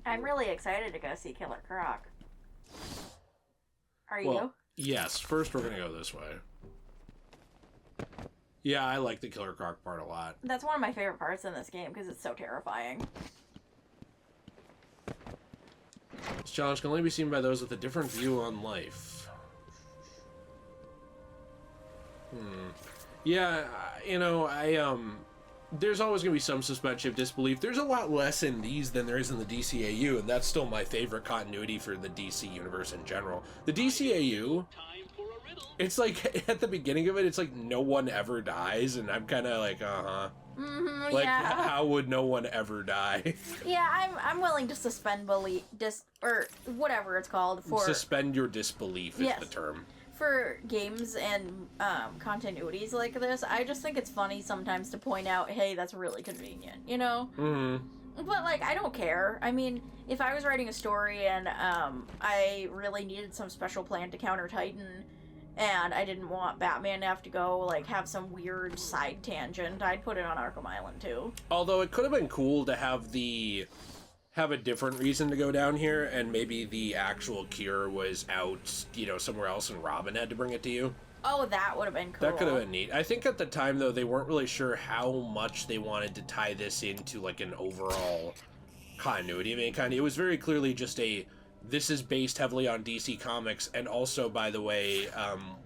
I'm really excited to go see Killer Croc. Are Well, you? yes. First, we're going to go this way. Yeah, I like the Killer Croc part a lot. That's one of my favorite parts in this game because it's so terrifying. This challenge can only be seen by those with a different view on life. Yeah, there's always going to be some suspension of disbelief. There's a lot less in these than there is in the DCAU, and that's still my favorite continuity for the DC universe in general. The DCAU, it's like, at the beginning of it, it's like no one ever dies, and I'm kind of like, Mm-hmm, like, yeah. how would no one ever die? Yeah, I'm willing to suspend belief, or whatever it's called for Suspend your disbelief is the term. For games and continuities like this. I just think it's funny sometimes to point out, hey, that's really convenient, you know? Mm-hmm. But, like, I don't care. I mean, if I was writing a story and I really needed some special plan to counter Titan, and I didn't want Batman to have to go, like, have some weird side tangent, I'd put it on Arkham Island, too. Although it could have been cool to have a different reason to go down here, and maybe the actual cure was out, somewhere else, and Robin had to bring it to you. Oh, that would have been cool. That could have been neat. I think at the time, though, they weren't really sure how much they wanted to tie this into, like, an overall continuity. I mean, it was very clearly just this is based heavily on DC Comics, and also, by the way,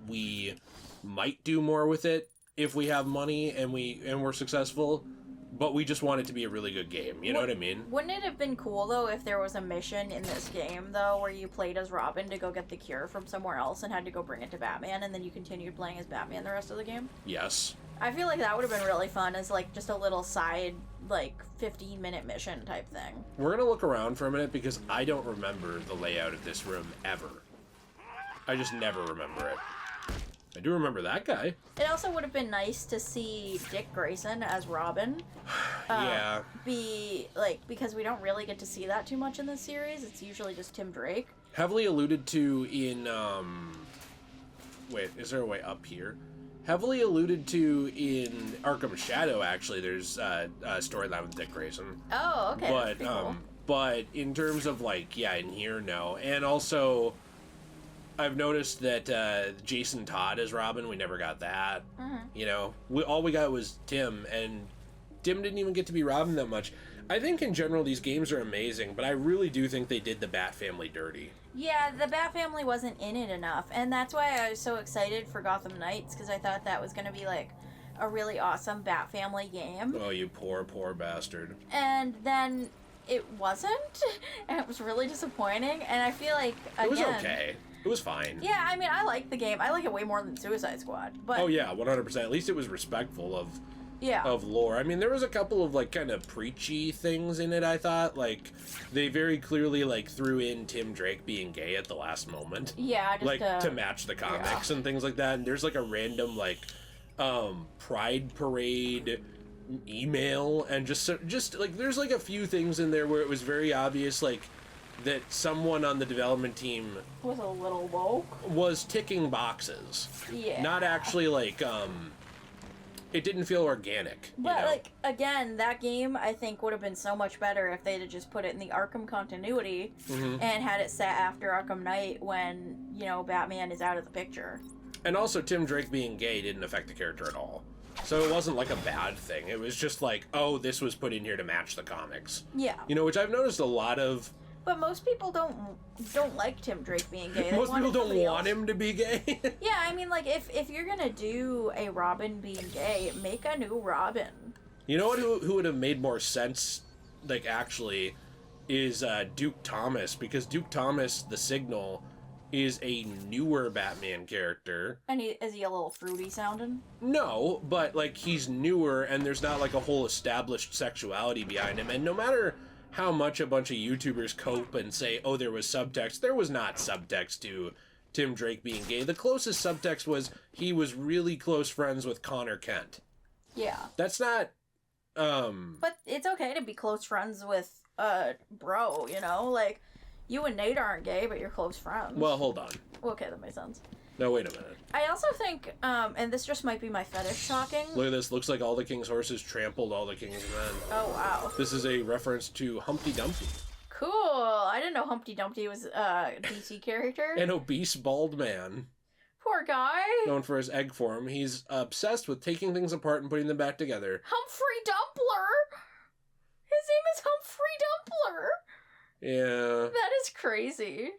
we might do more with it if we have money and we're successful. But we just want it to be a really good game, you know what I mean? Wouldn't it have been cool, though, if there was a mission in this game, though, where you played as Robin to go get the cure from somewhere else and had to go bring it to Batman, and then you continued playing as Batman the rest of the game? Yes. I feel like that would have been really fun as, like, just a little side, like, 15-minute mission type thing. We're gonna look around for a minute, because I don't remember the layout of this room, ever. I just never remember it. I do remember that guy. It also would have been nice to see Dick Grayson as Robin. Yeah. Because we don't really get to see that too much in this series. It's usually just Tim Drake. Heavily alluded to in, wait, is there a way up here? Heavily alluded to in Arkham Shadow, actually, there's a storyline with Dick Grayson. Oh, okay. But, cool. But in terms of, like, yeah, in here, no. And also, I've noticed that Jason Todd as Robin, we never got that. Mm-hmm. All we got was Tim, and Tim didn't even get to be Robin that much. I think in general these games are amazing, but I really do think they did the Bat family dirty. Yeah, the Bat family wasn't in it enough, and that's why I was so excited for Gotham Knights, because I thought that was going to be, like, a really awesome Bat family game. Oh, you poor, poor bastard. And then it wasn't, and it was really disappointing, and I feel like, again... It was okay. It was fine. Yeah, I mean, I like the game. I like it way more than Suicide Squad, but... Oh, yeah, 100%. At least it was respectful of lore. I mean, there was a couple of, like, kind of preachy things in it, I thought. Like, they very clearly, like, threw in Tim Drake being gay at the last moment. Yeah, just like, to match the comics and things like that. And there's, like, a random, like, Pride Parade email, and just, like, there's, like, a few things in there where it was very obvious, like, that someone on the development team was a little woke. Was ticking boxes. Yeah. Not actually, like, it didn't feel organic. But, like, again, that game, I think, would have been so much better if they'd have just put it in the Arkham continuity and had it set after Arkham Knight when, Batman is out of the picture. And also, Tim Drake being gay didn't affect the character at all. So it wasn't, like, a bad thing. It was just like, oh, this was put in here to match the comics. Yeah. Which I've noticed a lot of... But most people don't like Tim Drake being gay. Most people don't want him to be gay. Yeah, I mean, like, if you're gonna do a Robin being gay, make a new Robin. You know what? Who would have made more sense, like, actually, is Duke Thomas. Because Duke Thomas, the Signal, is a newer Batman character. And is he a little fruity sounding? No, but, like, he's newer, and there's not, like, a whole established sexuality behind him. And no matter how much a bunch of YouTubers cope and say, oh, there was subtext, there was not subtext to Tim Drake being gay. The closest subtext was he was really close friends with Connor Kent. Yeah. That's not, But it's okay to be close friends with bro, Like, you and Nate aren't gay, but you're close friends. Well, hold on. Okay, that makes sense. No, wait a minute. I also think, and this just might be my fetish talking. Look at this. Looks like all the king's horses trampled all the king's men. Oh, wow. This is a reference to Humpty Dumpty. Cool. didn't know Humpty Dumpty was a DC character. An obese bald man. Poor guy. Known for his egg form. He's obsessed with taking things apart and putting them back together. Humphrey Dumpler? His name is Humphrey Dumpler. Yeah. That is crazy.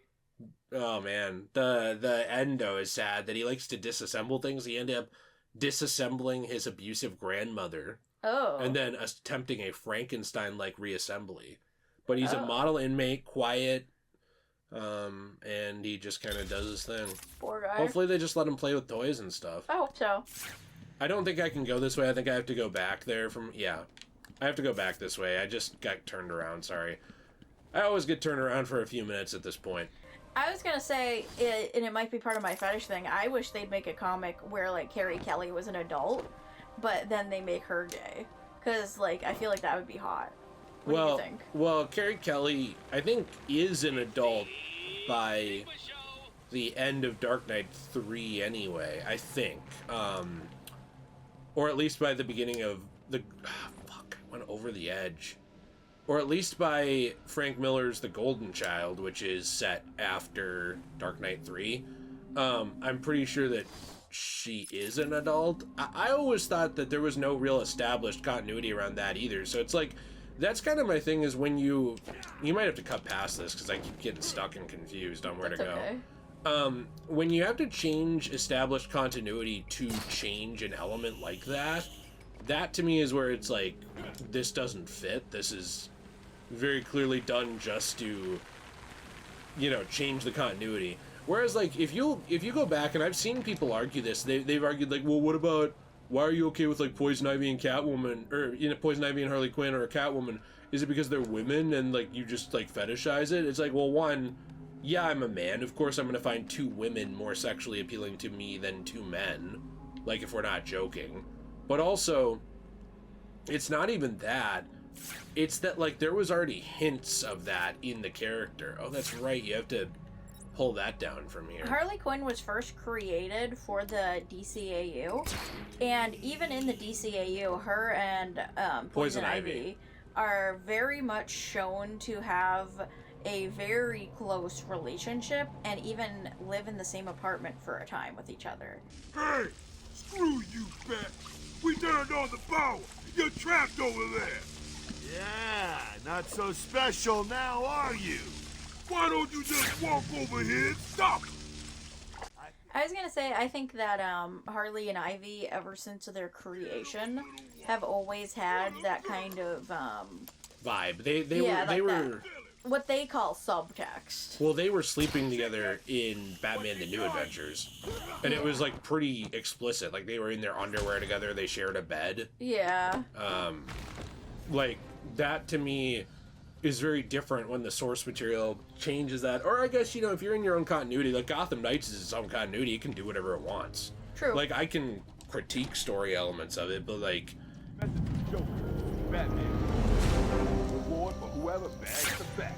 Oh, man. The end, though, is sad that he likes to disassemble things. He ended up disassembling his abusive grandmother. Oh. And then attempting a Frankenstein-like reassembly. But he's a model inmate, quiet, and he just kind of does his thing. Poor guy. Hopefully they just let him play with toys and stuff. I hope so. I don't think I can go this way. I think I have to go back there from... Yeah. I have to go back this way. I just got turned around, sorry. I always get turned around for a few minutes at this point. I was gonna say, and it might be part of my fetish thing, I wish they'd make a comic where, like, Carrie Kelly was an adult, but then they make her gay. Because, like, I feel like that would be hot. What do you think? Well, Carrie Kelly, I think, is an adult by the end of Dark Knight 3 anyway, I think. Or at least by the beginning of the... fuck, I went over the edge. Or at least by Frank Miller's The Golden Child, which is set after Dark Knight 3. I'm pretty sure that she is an adult. I always thought that there was no real established continuity around that either. So it's like, that's kind of my thing is when you might have to cut past this because I keep getting stuck and confused on where to go. Okay. When you have to change established continuity to change an element like that, that to me is where it's like, this doesn't fit. This is very clearly done just to, you know, change the continuity. Whereas, like, if you go back, and I've seen people argue this, they've argued, like, well, what about, why are you okay with, like, Poison Ivy and Catwoman, or, you know, Poison Ivy and Harley Quinn, or a Catwoman? Is it because they're women, and, like, you just, like, fetishize it? It's like, well, one, yeah, I'm a man. Of course I'm gonna find two women more sexually appealing to me than two men. Like, if we're not joking. But also, it's not even that. It's that, like, there was already hints of that in the character. Oh, that's right, you have to pull that down from here. Harley Quinn was first created for the DCAU, and even in the DCAU, her and Poison Ivy are very much shown to have a very close relationship and even live in the same apartment for a time with each other. Hey! Screw you, Bat! We turned on the power! You're trapped over there! Yeah, not so special now, are you? Why don't you just walk over here and stop it? I was gonna say, I think that Harley and Ivy, ever since their creation, have always had that kind of vibe. They like were that. What they call subtext. well, they were sleeping together in Batman: The New Adventures, and it was like pretty explicit. Like they were in their underwear together. They shared a bed. Yeah. Like that to me is very different when the source material changes that. Or I guess, you know, if you're in your own continuity, like Gotham Knights is its own continuity, it can do whatever it wants. True. Like I can critique story elements of it, but like Batman. Reward for whoever bags the bat.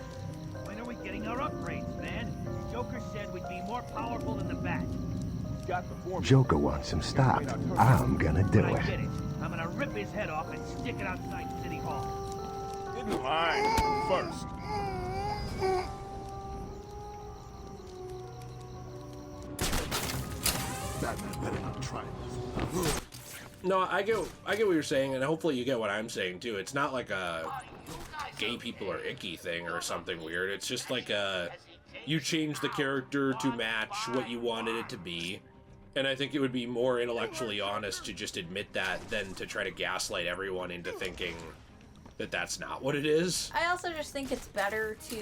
When are we getting our upgrades, man? Joker said we'd be more powerful than the Bat. Got the formula. Joker wants him stopped. I'm gonna do When I it. get it, I'm gonna rip his head off and stick it outside City Hall. In line first. Batman better not try this. no, I get what you're saying, and hopefully you get what I'm saying too. It's not like a gay people are icky thing or something weird. It's just like you change the character to match what you wanted it to be. And I think it would be more intellectually honest to just admit that than to try to gaslight everyone into thinking that that's not what it is. I also just think it's better to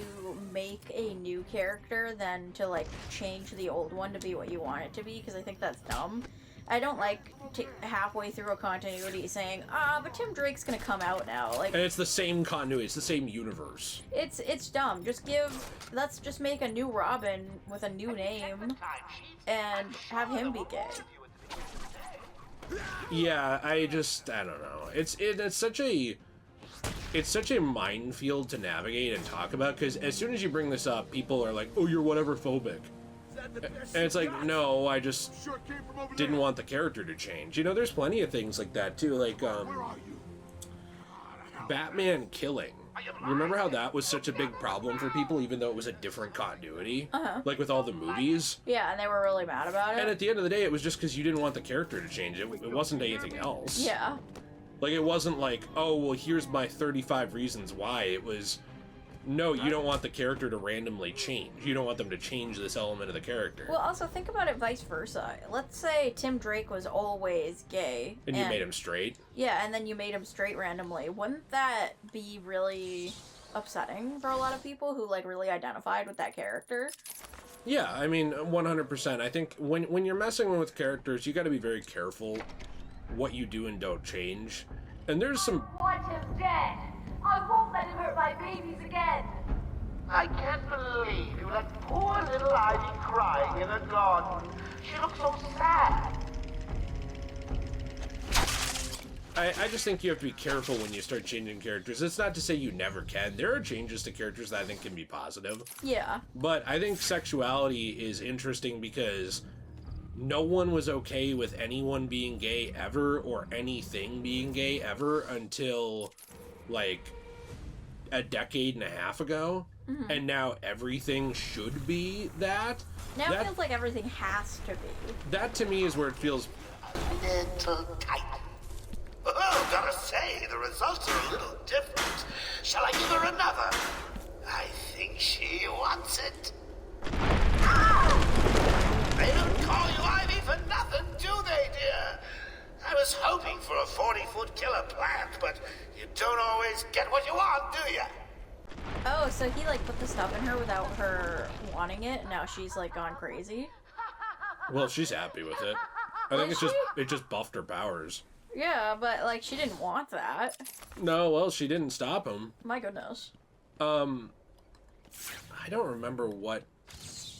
make a new character than to, like, change the old one to be what you want it to be, because I think that's dumb. I don't like halfway through a continuity saying, but Tim Drake's gonna come out now. Like, And it's the same continuity, it's the same universe. it's dumb. Let's just make a new Robin with a new name and have him be gay. Yeah, I don't know. It's such a minefield to navigate and talk about, because as soon as you bring this up, people are like, oh, you're whatever phobic. And it's like, no, I just didn't want the character to change. You know, there's plenty of things like that too, like Batman killing. Remember how that was such a big problem for people, even though it was a different continuity? Uh-huh. Like with all the movies? Yeah, and they were really mad about it. And at the end of the day, it was just because you didn't want the character to change. It wasn't anything else. Yeah. Like, it wasn't like, oh, well, here's my 35 reasons why. It was, no, you don't want the character to randomly change. You don't want them to change this element of the character. Well, also, think about it vice versa. Let's say Tim Drake was always gay. And you made him straight? Yeah, and then you made him straight randomly. Wouldn't that be really upsetting for a lot of people who, like, really identified with that character? Yeah, I mean, 100%. I think when you're messing with characters, you got to be very careful what you do and don't change. And there's some... I want him dead. I won't let him hurt my babies again. I can't believe you let poor little Ivy crying in a garden. She looks so sad. I just think you have to be careful when you start changing characters. It's not to say you never can. There are changes to characters that I think can be positive. Yeah. But I think sexuality is interesting because no one was okay with anyone being gay ever or anything being gay ever until, like, a decade and a half ago. Mm-hmm. And now everything should be that. Now it feels like everything has to be. That, to me, is where it feels... Little tight. Oh, gotta say, the results are a little different. Shall I give her another? I think she wants it. They don't call you Ivy for nothing, do they, dear? I was hoping for a 40-foot killer plant, but you don't always get what you want, do you? Oh, so he, like, put the stuff in her without her wanting it, and now she's, like, gone crazy? Well, she's happy with it. I think it just buffed her powers. Yeah, but, like, she didn't want that. No, well, she didn't stop him. My goodness. I don't remember what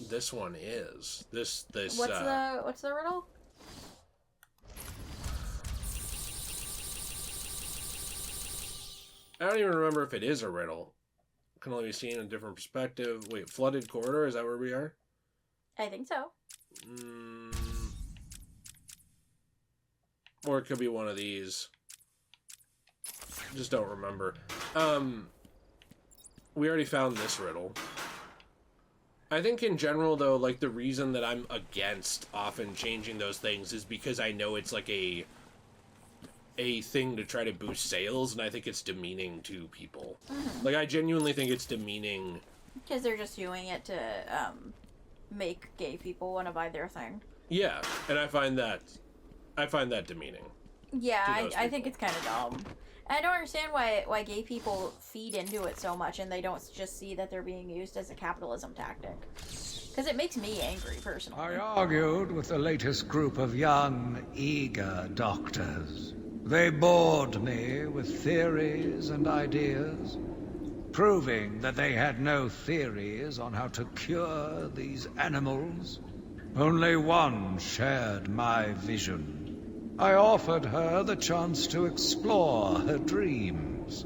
this one is. This What's the riddle? I don't even remember if it is a riddle. Can only be seen in a different perspective. Wait, flooded corridor? Is that where we are? I think so. Or it could be one of these. Just don't remember. We already found this riddle. I think in general, though, like, the reason that I'm against often changing those things is because I know it's like a thing to try to boost sales, and I think it's demeaning to people. Mm-hmm. Like, I genuinely think it's demeaning. Because they're just doing it to make gay people want to buy their thing. Yeah, and I find that demeaning. Yeah, I think it's kind of dumb. And I don't understand why gay people feed into it so much and they don't just see that they're being used as a capitalism tactic. Because it makes me angry, personally. I argued with the latest group of young, eager doctors. They bored me with theories and ideas, proving that they had no theories on how to cure these animals. Only one shared my vision. I offered her the chance to explore her dreams.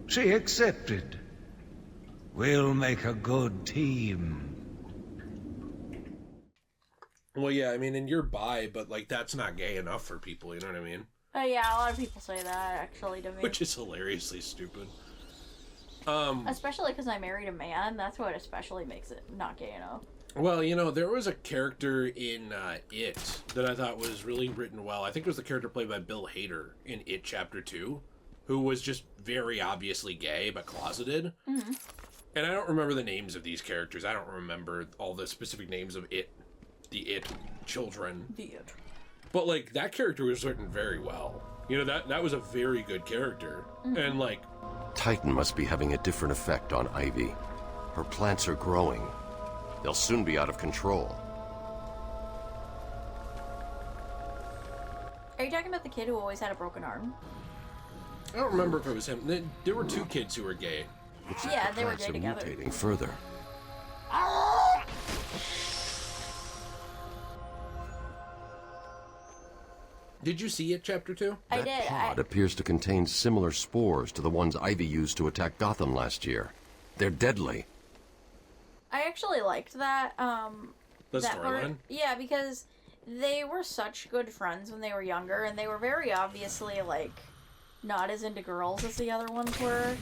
She accepted. We'll make a good team. Well, yeah, I mean, and you're bi, but, like, that's not gay enough for people, you know what I mean? Yeah, a lot of people say that, actually, to me. Which is hilariously stupid. Especially because I married a man, that's what especially makes it not gay enough. Well, you know, there was a character in It that I thought was really written well. I think it was the character played by Bill Hader in It Chapter 2, who was just very obviously gay, but closeted. Mm-hmm. And I don't remember the names of these characters. I don't remember all the specific names of the It children. The It. But, like, that character was written very well. You know, that was a very good character. Mm-hmm. And, like... Titan must be having a different effect on Ivy. Her plants are growing. They'll soon be out of control. Are you talking about the kid who always had a broken arm? I don't remember if it was him. There were two kids who were gay. Yeah, they were gay together. Mutating further. Did you see It Chapter 2? I did. That pod appears to contain similar spores to the ones Ivy used to attack Gotham last year. They're deadly. I actually liked that. The storyline? Yeah, because they were such good friends when they were younger, and they were very obviously, like, not as into girls as the other ones were.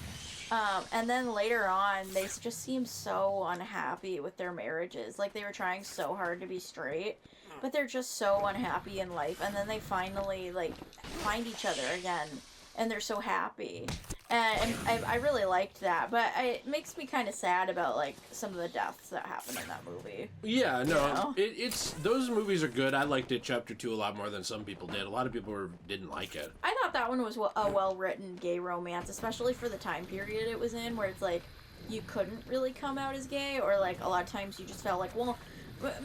And then later on, they just seem so unhappy with their marriages. Like, they were trying so hard to be straight, but they're just so unhappy in life. And then they finally, like, find each other again, and they're so happy. And I really liked that, but it makes me kind of sad about, like, some of the deaths that happened in that movie. Yeah, no, You know? it's those movies are good. I liked it, Chapter 2, a lot more than some people did. A lot of people didn't like it. I thought that one was a well-written gay romance, especially for the time period it was in, where it's like, you couldn't really come out as gay, or, like, a lot of times you just felt like, well,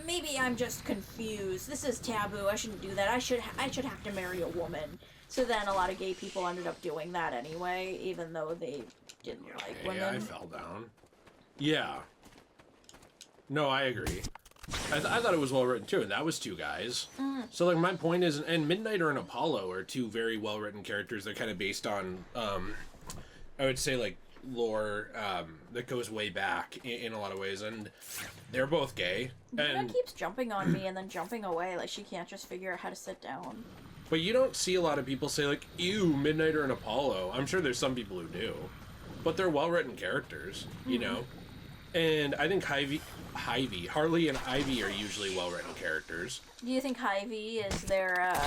maybe I'm just confused. This is taboo. I shouldn't do that. I should have to marry a woman. So then a lot of gay people ended up doing that anyway, even though they didn't like women. Yeah, I fell down. Yeah. No, I agree. I thought it was well written too, and that was two guys. So like my point is, and Midnighter and Apollo are two very well written characters. They're kind of based on, I would say like lore that goes way back in a lot of ways, and they're both gay. Nina And keeps jumping on me and then jumping away, like she can't just figure out how to sit down. but you don't see a lot of people say like, "Ew, Midnighter and Apollo." I'm sure there's some people who do, but they're well written characters, you know. And I think Harley and Ivy are usually well written characters. Do you think Ivy is their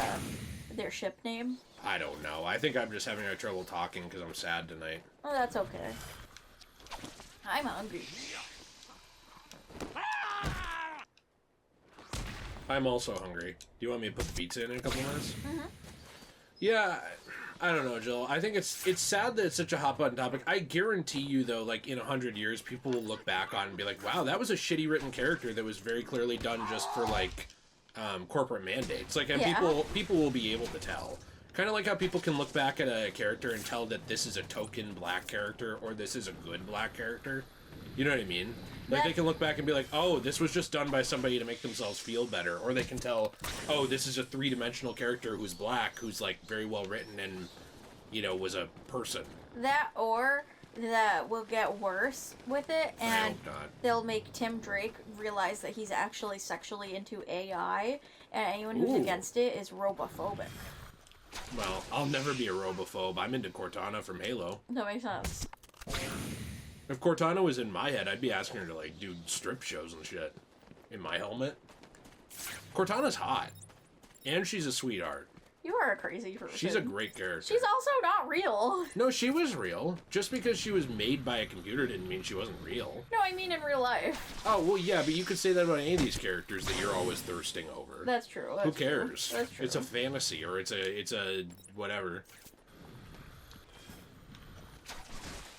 ship name? I don't know. I think I'm just having trouble talking because I'm sad tonight. Oh, that's okay. I'm hungry. I'm also hungry. Do you want me to put the pizza in a couple minutes? Yeah, I don't know, Jill. I think it's sad that it's such a hot button topic. I guarantee you, though, like in 100 years, people will look back on it and be like, "Wow, that was a shitty written character that was very clearly done just for like corporate mandates." Like, and people will be able to tell. Kind of like how people can look back at a character and tell that this is a token black character or this is a good black character. You know what I mean? Like, they can look back and be like, oh, this was just done by somebody to make themselves feel better. Or they can tell, oh, this is a three-dimensional character who's black, who's, like, very well written and, you know, was a person. That, or that will get worse with it, and they'll make Tim Drake realize that he's actually sexually into AI, and anyone who's against it is robophobic. Well, I'll never be a robophobe. I'm into Cortana from Halo. That makes sense. If Cortana was in my head, I'd be asking her to, like, do strip shows and shit. In my helmet. Cortana's hot. And she's a sweetheart. You are a crazy person. She's a great character. She's also not real. No, she was real. Just because she was made by a computer didn't mean she wasn't real. No, I mean in real life. Oh, well, yeah, but you could say that about any of these characters that you're always thirsting over. That's true. Who cares? That's true. It's a fantasy, or it's a whatever.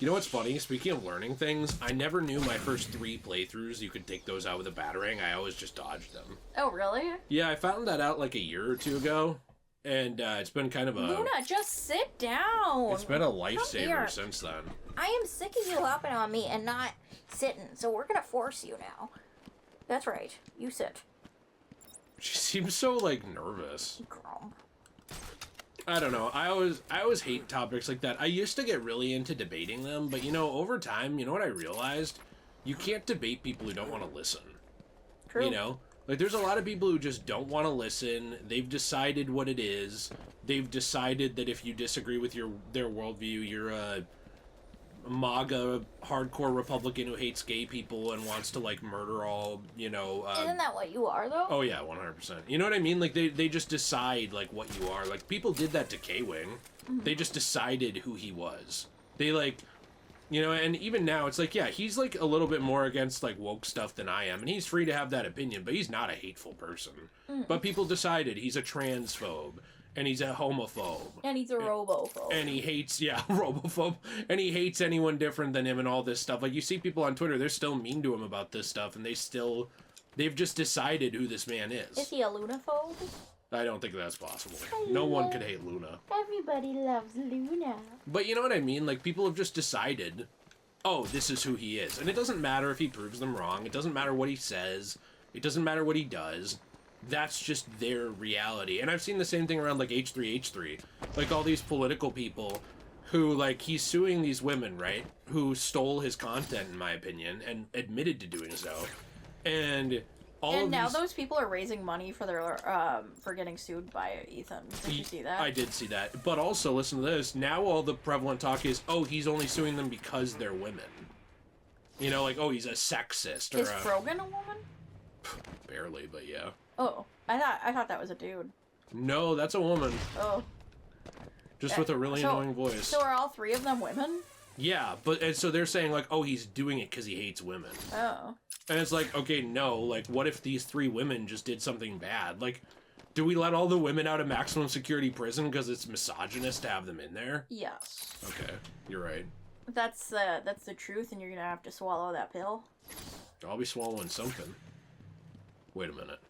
You know what's funny? Speaking of learning things, I never knew my first 3 playthroughs you could take those out with a batarang. I always just dodged them. Oh, really? Yeah, I found that out like a year or 2 ago, and it's been kind of a... Luna, just sit down. It's been a lifesaver since then. I am sick of you hopping on me and not sitting, so we're gonna force you now. That's right. You sit. She seems so, like, nervous. Grump. I don't know. I always hate topics like that. I used to get really into debating them, but, you know, over time, you know what I realized? You can't debate people who don't want to listen. True. You know? Like, there's a lot of people who just don't want to listen. They've decided what it is. They've decided that if you disagree with their worldview, you're a MAGA hardcore Republican who hates gay people and wants to, like, murder all, you know... Isn't that what you are, though? Oh, yeah, 100%. You know what I mean? Like, they just decide, like, what you are. Like, people did that to K-Wing. They just decided who he was. They, like... You know, and even now, it's like, yeah, he's, like, a little bit more against, like, woke stuff than I am. And he's free to have that opinion, but he's not a hateful person. But people decided he's a transphobe. And he's a homophobe. And he's a robophobe. And he hates, robophobe. And he hates anyone different than him and all this stuff. Like, you see people on Twitter, they're still mean to him about this stuff. And they've just decided who this man is. Is he a Lunaphobe? I don't think that's possible. No one could hate Luna. Everybody loves Luna. But you know what I mean? Like, people have just decided, oh, this is who he is. And it doesn't matter if he proves them wrong. It doesn't matter what he says. It doesn't matter what he does. That's just their reality. And I've seen the same thing around, like, H3H3. Like, all these political people who, like, he's suing these women, right? Who stole his content, in my opinion, and admitted to doing so. And And now those people are raising money for their for getting sued by Ethan. Did you see that? I did see that. But also, listen to this. Now all the prevalent talk is, oh, he's only suing them because they're women. You know, like, oh, he's a sexist. Or is Frogan a woman? Barely, but yeah. Oh, I thought that was a dude. No, that's a woman. Oh. Just with a really annoying voice. So are all 3 of them women? Yeah, but and so they're saying, like, oh, he's doing it because he hates women. Oh. And it's like, okay, no, like, what if these 3 women just did something bad? Like, do we let all the women out of maximum security prison because it's misogynist to have them in there? Yes. Okay, you're right. That's the truth, and you're gonna have to swallow that pill. I'll be swallowing something. Wait a minute.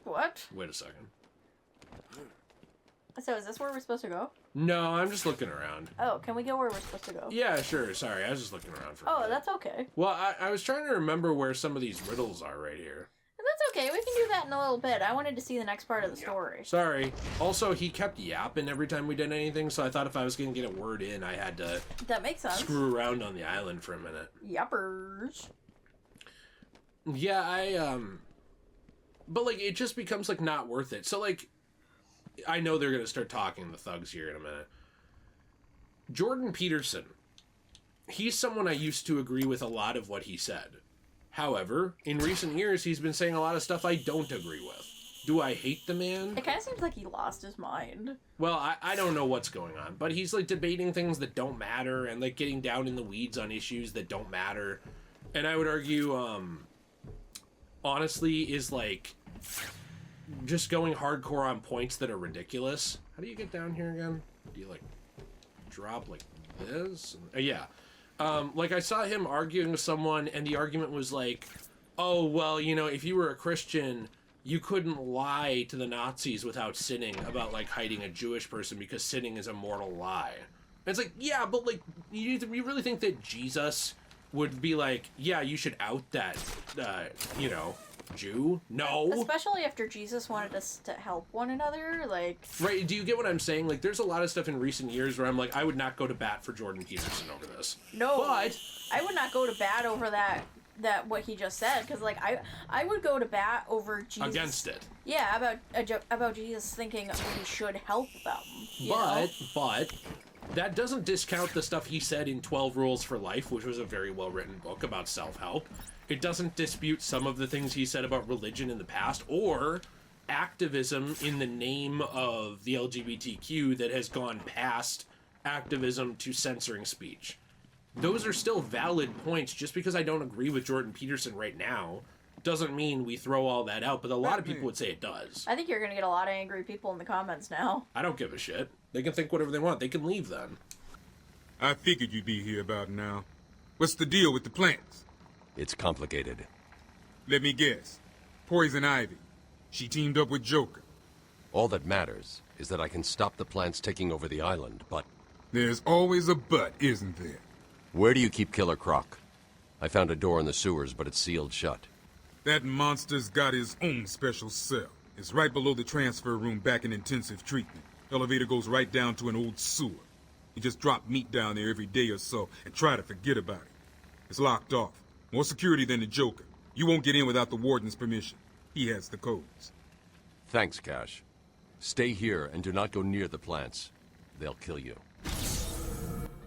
What? Wait a second. So is this where we're supposed to go? No, I'm just looking around. Oh, can we go where we're supposed to go? Yeah, sure. Sorry, I was just looking around for a minute. That's okay. Well, I was trying to remember where some of these riddles are right here. That's okay. We can do that in a little bit. I wanted to see the next part of the story. Sorry. Also, he kept yapping every time we did anything, so I thought if I was going to get a word in, I had to... That makes sense. Screw around on the island for a minute. Yappers. Yeah, But, like, it just becomes, like, not worth it. So, like, I know they're going to start talking, the thugs here, in a minute. Jordan Peterson. He's someone I used to agree with a lot of what he said. However, in recent years, he's been saying a lot of stuff I don't agree with. Do I hate the man? It kind of seems like he lost his mind. Well, I don't know what's going on, but he's, like, debating things that don't matter and, like, getting down in the weeds on issues that don't matter. And I would argue, honestly, is, like, just going hardcore on points that are ridiculous. How do you get down here again? Do you, like, drop like this? Yeah. Like, I saw him arguing with someone, and the argument was like, oh, well, you know, if you were a Christian, you couldn't lie to the Nazis without sinning about, like, hiding a Jewish person because sinning is a mortal lie. And it's like, yeah, but, like, you really think that Jesus would be like, yeah, you should out that, you know, Jew? No. Especially after Jesus wanted us to help one another, like... Right, do you get what I'm saying? Like, there's a lot of stuff in recent years where I'm like, I would not go to bat for Jordan Peterson over this. No. But... I would not go to bat over that what he just said, because, like, I would go to bat over Jesus... Against it. Yeah, about Jesus thinking we should help them. But... That doesn't discount the stuff he said in 12 Rules for Life, which was a very well-written book about self-help. It doesn't dispute some of the things he said about religion in the past, or activism in the name of the LGBTQ that has gone past activism to censoring speech. Those are still valid points. Just because I don't agree with Jordan Peterson right now doesn't mean we throw all that out, but a lot of people would say it does. I think you're going to get a lot of angry people in the comments now. I don't give a shit. They can think whatever they want. They can leave then. I figured you'd be here about now. What's the deal with the plants? It's complicated. Let me guess. Poison Ivy. She teamed up with Joker. All that matters is that I can stop the plants taking over the island, but... There's always a but, isn't there? Where do you keep Killer Croc? I found a door in the sewers, but it's sealed shut. That monster's got his own special cell. It's right below the transfer room back in intensive treatment. Elevator goes right down to an old sewer. You just drop meat down there every day or so and try to forget about it. It's locked off. More security than the Joker. You won't get in without the warden's permission. He has the codes. Thanks, Cash. Stay here and do not go near the plants. They'll kill you.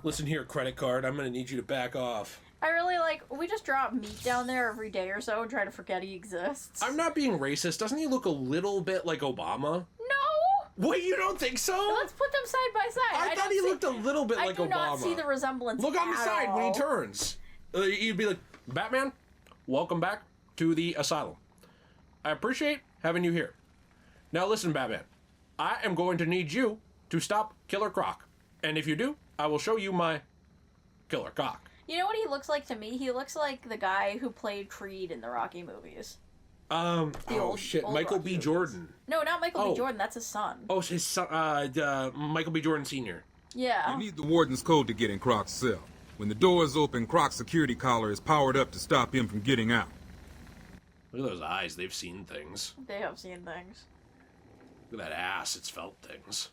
Listen here, credit card. I'm gonna need you to back off. I really we just drop meat down there every day or so and try to forget he exists. I'm not being racist. Doesn't he look a little bit like Obama? No! Wait, you don't think so? Let's put them side by side. I thought he looked a little bit like Obama. I do not see the resemblance. Look on the side all. when he turns. You'd be like, Batman, welcome back to the asylum. I appreciate having you here. Now listen, Batman. I am going to need you to stop Killer Croc. And if you do, I will show you my Killer Cock. You know what he looks like to me? He looks like the guy who played Creed in the Rocky movies. Old Michael Rocky B. Jordan. No, not Michael B. Jordan. That's his son. Oh, his son, Michael B. Jordan Sr. Yeah. You need the warden's code to get in Croc's cell. When the door is open, Croc's security collar is powered up to stop him from getting out. Look at those eyes. They've seen things. They have seen things. Look at that ass. It's felt things.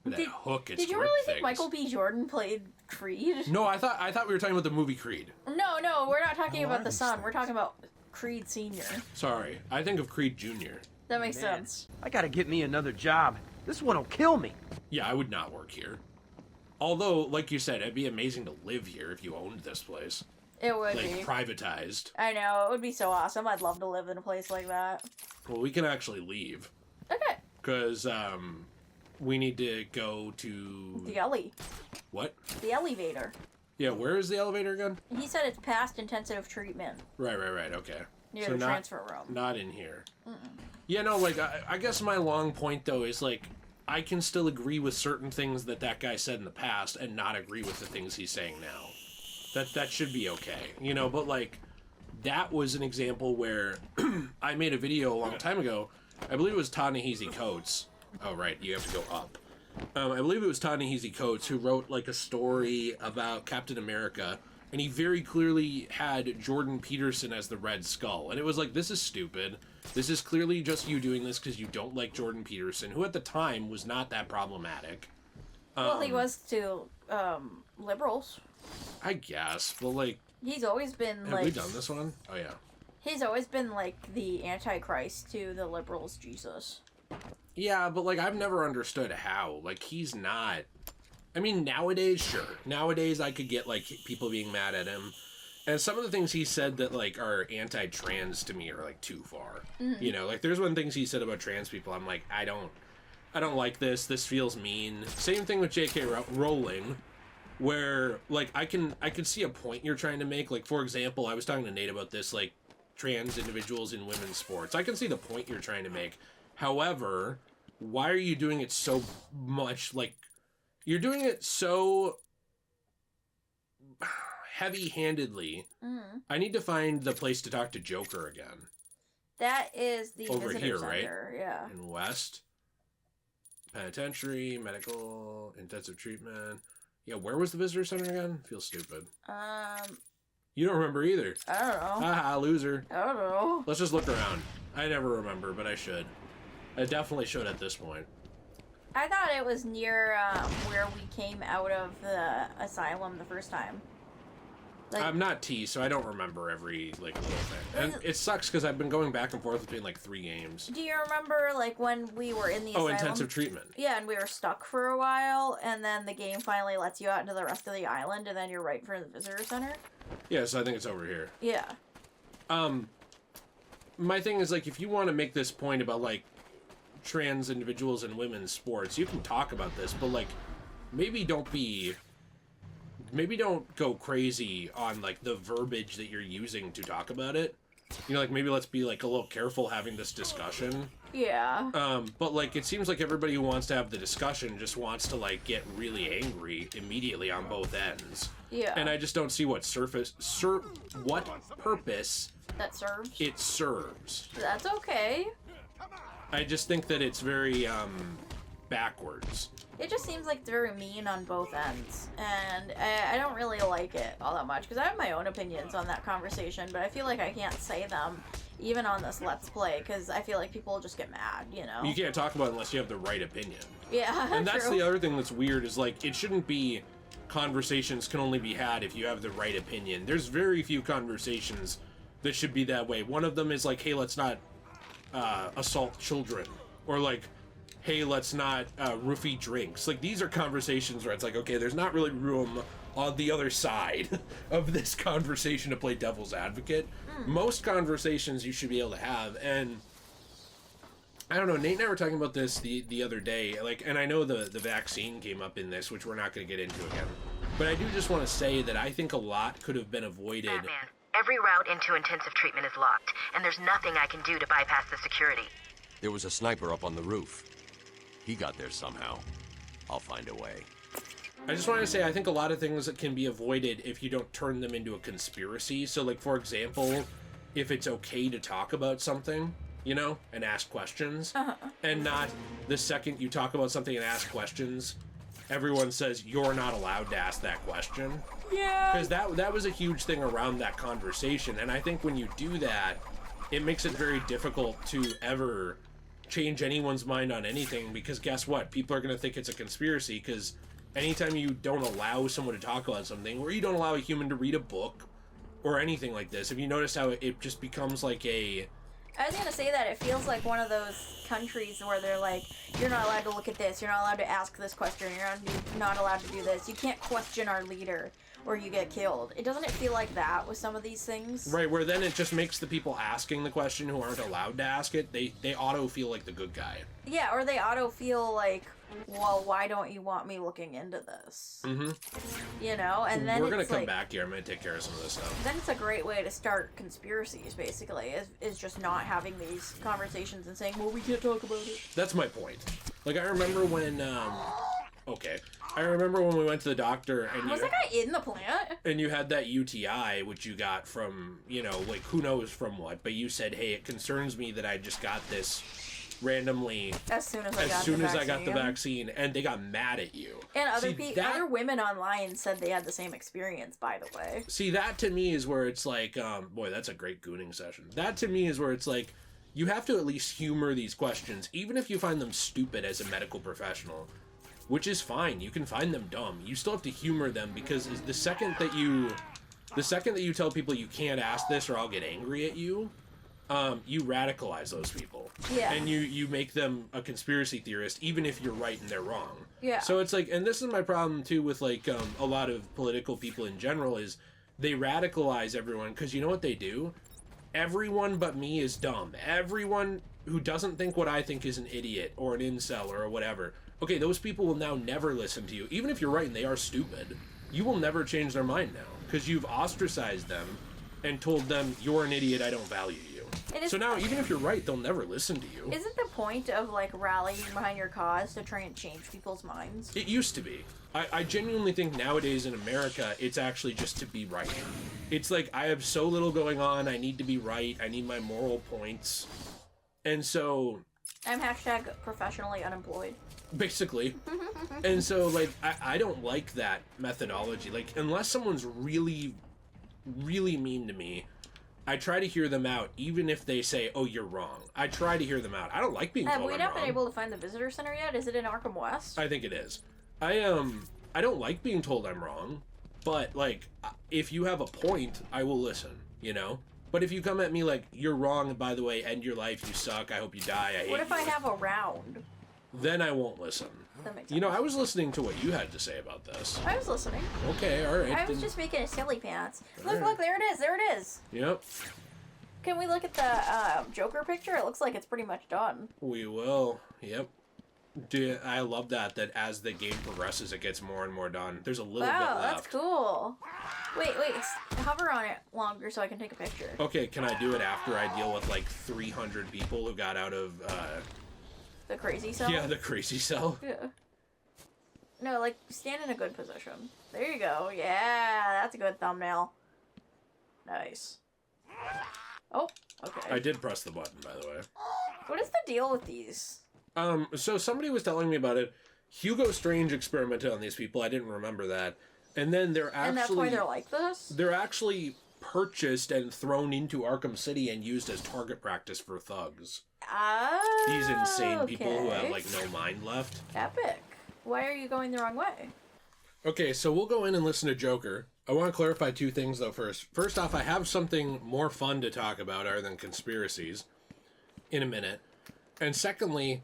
Look at that hook. It's Did you really think Michael B. Jordan played Creed? No, I thought we were talking about the movie Creed. No, we're not talking about the son. We're talking about Creed Senior. Sorry, I think of Creed Jr. That makes sense. I gotta get me another job. This one'll kill me. Yeah, I would not work here. Although, like you said, it'd be amazing to live here if you owned this place. It would like, be. Privatized. I know, it would be so awesome. I'd love to live in a place like that. Well, we can actually leave. Okay. Because, we need to go to... The alley. What? The elevator. Yeah, where is the elevator again? He said it's past intensive treatment. Right, okay. Near so the transfer room. Not in here. Yeah, no, like, I guess my long point, though, is, like, I can still agree with certain things that guy said in the past and not agree with the things he's saying now. That should be okay, you know, but, like, that was an example where I made a video a long time ago. I believe it was Ta-Nehisi Coates. Oh, right, you have to go up. I believe it was Ta-Nehisi Coates who wrote, like, a story about Captain America, and he very clearly had Jordan Peterson as the Red Skull. And it was like, this is stupid. This is clearly just you doing this because you don't like Jordan Peterson, who at the time was not that problematic. Well, he was to liberals. I guess, but, like... He's always been, have we done this one? Oh, yeah. He's always been, like, the Antichrist to the liberals' Jesus. Yeah, but, like, I've never understood how. Like, he's not... I mean, nowadays, sure. Nowadays, I could get, like, people being mad at him. And some of the things he said that, like, are anti-trans to me are, like, too far. Mm-hmm. You know, like, there's one things he said about trans people. I'm like, I don't like this. This feels mean. Same thing with J.K. Rowling, where, like, I can see a point you're trying to make. Like, for example, I was talking to Nate about this, like, trans individuals in women's sports. I can see the point you're trying to make. However, why are you doing it so much, like, you're doing it so heavy-handedly. Mm. I need to find the place to talk to Joker again. That is the over visitor here, center, right? Yeah. In West. Penitentiary, medical, intensive treatment. Yeah, where was the visitor center again? Feels stupid. You don't remember either. I don't know. Haha, loser. I don't know. Let's just look around. I never remember, but I should. I definitely should at this point. I thought it was near where we came out of the asylum the first time. Like, I'm not T, so I don't remember every, like, little thing. And it sucks because I've been going back and forth between, like, 3 games. Do you remember, like, when we were in the asylum? Oh, intensive treatment. Yeah, and we were stuck for a while, and then the game finally lets you out into the rest of the island, and then you're right for the visitor center? Yeah, so I think it's over here. Yeah. My thing is, like, if you want to make this point about, like, trans individuals in women's sports, you can talk about this, but, like, maybe don't go crazy on, like, the verbiage that you're using to talk about it. You know, like, maybe let's be, like, a little careful having this discussion. Yeah. But, like, it seems like everybody who wants to have the discussion just wants to, like, get really angry immediately on both ends. Yeah. And I just don't see what what purpose that serves. It serves. That's okay. I just think that it's very, backwards. It just seems like it's very mean on both ends, and I don't really like it all that much, because I have my own opinions on that conversation, but I feel like I can't say them, even on this Let's Play, because I feel like people will just get mad, you know? You can't talk about it unless you have the right opinion. Yeah, and that's true. the other thing that's weird, is, like, it shouldn't be conversations can only be had if you have the right opinion. There's very few conversations that should be that way. One of them is, like, hey, let's not assault children, or, like, hey, let's not roofie drinks. Like, these are conversations where it's like, okay, there's not really room on the other side of this conversation to play devil's advocate. Most conversations you should be able to have, and I don't know, Nate and I were talking about this the other day, like, and I know the vaccine came up in this, which we're not going to get into again, but I do just want to say that I think a lot could have been avoided. Batman, every route into intensive treatment is locked, and there's nothing I can do to bypass the security. There was a sniper up on the roof. He got there somehow. I'll find a way. I just wanted to say, I think a lot of things that can be avoided if you don't turn them into a conspiracy. So, like, for example, if it's okay to talk about something, you know, and ask questions, and not the second you talk about something and ask questions, everyone says you're not allowed to ask that question. Yeah. Because that was a huge thing around that conversation, and I think when you do that, it makes it very difficult to ever change anyone's mind on anything, because guess what? People are going to think it's a conspiracy, because anytime you don't allow someone to talk about something, or you don't allow a human to read a book, or anything like this, if you notice how it just becomes like a... I was gonna say that it feels like one of those countries where they're like, you're not allowed to look at this, you're not allowed to ask this question, you're not allowed to do this, you can't question our leader, or you get killed. Doesn't it feel like that with some of these things? Right, where then it just makes the people asking the question who aren't allowed to ask it, they auto feel like the good guy. Yeah, or they auto feel like, well, why don't you want me looking into this? Mm-hmm. You know, and then we're gonna it's come like, back here. I'm gonna take care of some of this stuff. Then it's a great way to start conspiracies, basically, is just not having these conversations and saying, well, we can't talk about it. That's my point. Like, I remember when, I remember when we went to the doctor and Was that guy in the plant? And you had that UTI, which you got from, you know, like, who knows from what, but you said, hey, it concerns me that I just got this randomly as soon as I got the vaccine, and they got mad at you. And other women online said they had the same experience, by the way. See, that to me is where it's like, boy, that's a great gooning session. That to me is where it's like, you have to at least humor these questions, even if you find them stupid as a medical professional, which is fine. You can find them dumb. You still have to humor them, because the second that you tell people you can't ask this or I'll get angry at you, you radicalize those people. Yeah. And you make them a conspiracy theorist, even if you're right and they're wrong. Yeah. So it's like, and this is my problem too with like a lot of political people in general, is they radicalize everyone, because you know what they do? Everyone but me is dumb. Everyone who doesn't think what I think is an idiot or an incel or whatever. Okay, those people will now never listen to you. Even if you're right and they are stupid, you will never change their mind now, because you've ostracized them and told them, you're an idiot, I don't value you. So now, even if you're right, they'll never listen to you. Isn't the point of, like, rallying behind your cause to try and change people's minds? It used to be. I genuinely think nowadays in America, it's actually just to be right. It's like, I have so little going on, I need to be right, I need my moral points. And so... I'm # professionally unemployed. Basically. And so, like, I don't like that methodology. Like, unless someone's really, really mean to me, I try to hear them out, even if they say, oh, you're wrong. I try to hear them out. I don't like being told I'm wrong. Have we not been able to find the visitor center yet? Is it in Arkham West? I think it is. I don't like being told I'm wrong, but, like, if you have a point, I will listen, you know? But if you come at me like, you're wrong, by the way, end your life, you suck, I hope you die, I hate you. What if I have a round? Then I won't listen. That makes sense. You know, I was listening to what you had to say about this. I was listening. Okay, alright. I was just making a silly pants. Look, Right. look, there it is. Yep. Can we look at the Joker picture? It looks like it's pretty much done. We will. Yep. Dude, I love that as the game progresses, it gets more and more done. There's a little bit left. Wow, that's cool. Wait, hover on it longer so I can take a picture. Okay, can I do it after I deal with like 300 people who got out of, The crazy cell? Yeah, the crazy cell. Yeah. No, like, stand in a good position. There you go. Yeah, that's a good thumbnail. Nice. Oh, okay. I did press the button, by the way. What is the deal with these? So somebody was telling me about it. Hugo Strange experimented on these people. I didn't remember that. And then they're actually... And that's why they're like this? They're actually purchased and thrown into Arkham City and used as target practice for thugs. Oh, These insane people who have, okay. like, no mind left. Epic. Why are you going the wrong way? Okay, so we'll go in and listen to Joker. I want to clarify two things, though, first. First off, I have something more fun to talk about other than conspiracies in a minute. And secondly,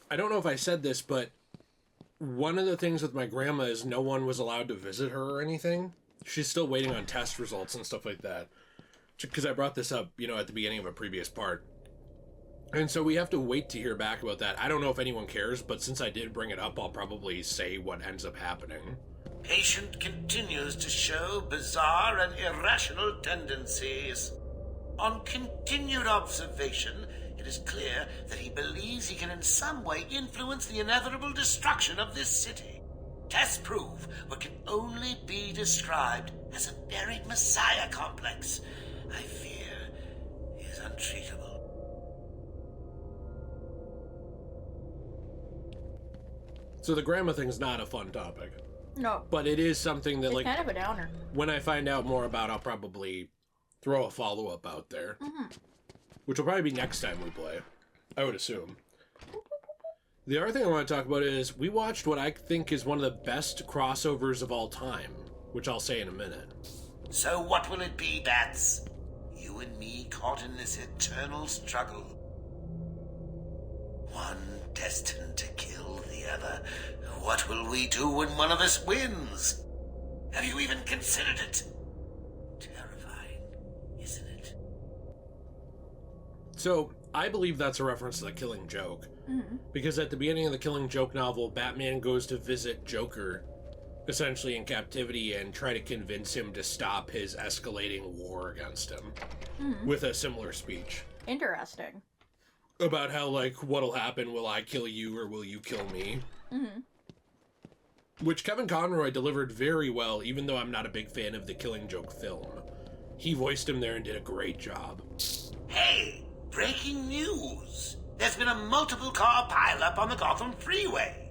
I don't know if I said this, but one of the things with my grandma is no one was allowed to visit her or anything. She's still waiting on test results and stuff like that. Because I brought this up, you know, at the beginning of a previous part. And so we have to wait to hear back about that. I don't know if anyone cares, but since I did bring it up, I'll probably say what ends up happening. Patient continues to show bizarre and irrational tendencies. On continued observation, it is clear that he believes he can in some way influence the inevitable destruction of this city. Tests prove what can only be described as a buried messiah complex. I fear he is untreatable. So the grandma thing's not a fun topic. No. But it is something that, It's like, kind of a downer. when I find out more about, I'll probably throw a follow-up out there. Mm-hmm. Which will probably be next time we play, I would assume. The other thing I want to talk about is we watched what I think is one of the best crossovers of all time, which I'll say in a minute. So what will it be, Bats? You and me caught in this eternal struggle. One destined to kill the other. What will we do when one of us wins? Have you even considered it? Terrifying, isn't it? So, I believe that's a reference to The Killing Joke. Because at the beginning of the Killing Joke novel, Batman goes to visit Joker, essentially in captivity, and try to convince him to stop his escalating war against him. With a similar speech. Interesting. About how, like, what'll happen, will I kill you or will you kill me? Which Kevin Conroy delivered very well, even though I'm not a big fan of the Killing Joke film. He voiced him there and did a great job. Hey, breaking news. There's been a multiple car pileup on the Gotham freeway.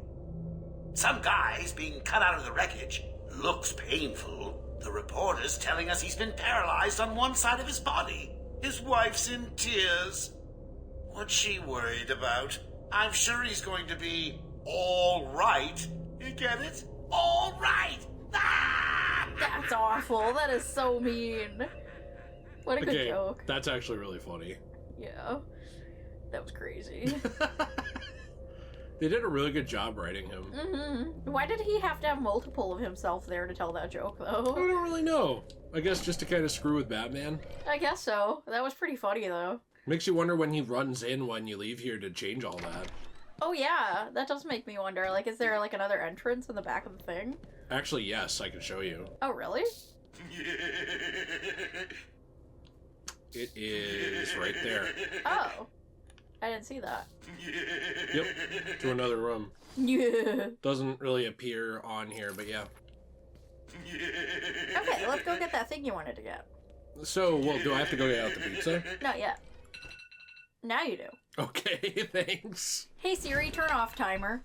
Some guy's being cut out of the wreckage. Looks painful. The reporter's telling us he's been paralyzed on one side of his body. His wife's in tears. What's she worried about? I'm sure he's going to be all right. You get it? All right. Ah! That's awful. That is so mean. What a good joke. That's actually really funny. Yeah. That was crazy. They did a really good job writing him. Why did he have to have multiple of himself there to tell that joke, though? I don't really know. I guess just to kind of screw with Batman. I guess so. That was pretty funny, though. Makes you wonder when he runs in when you leave here to change all that. Oh, yeah. That does make me wonder. Like, is there, like, another entrance in the back of the thing? Actually, yes. I can show you. Oh, really? It is right there. Oh. I didn't see that. Yep. To another room. Yeah. Doesn't really appear on here, but yeah. Okay, let's go get that thing you wanted to get. So, well, do I have to go get out the pizza? Not yet. Now you do. Okay, thanks. Hey Siri, turn off timer.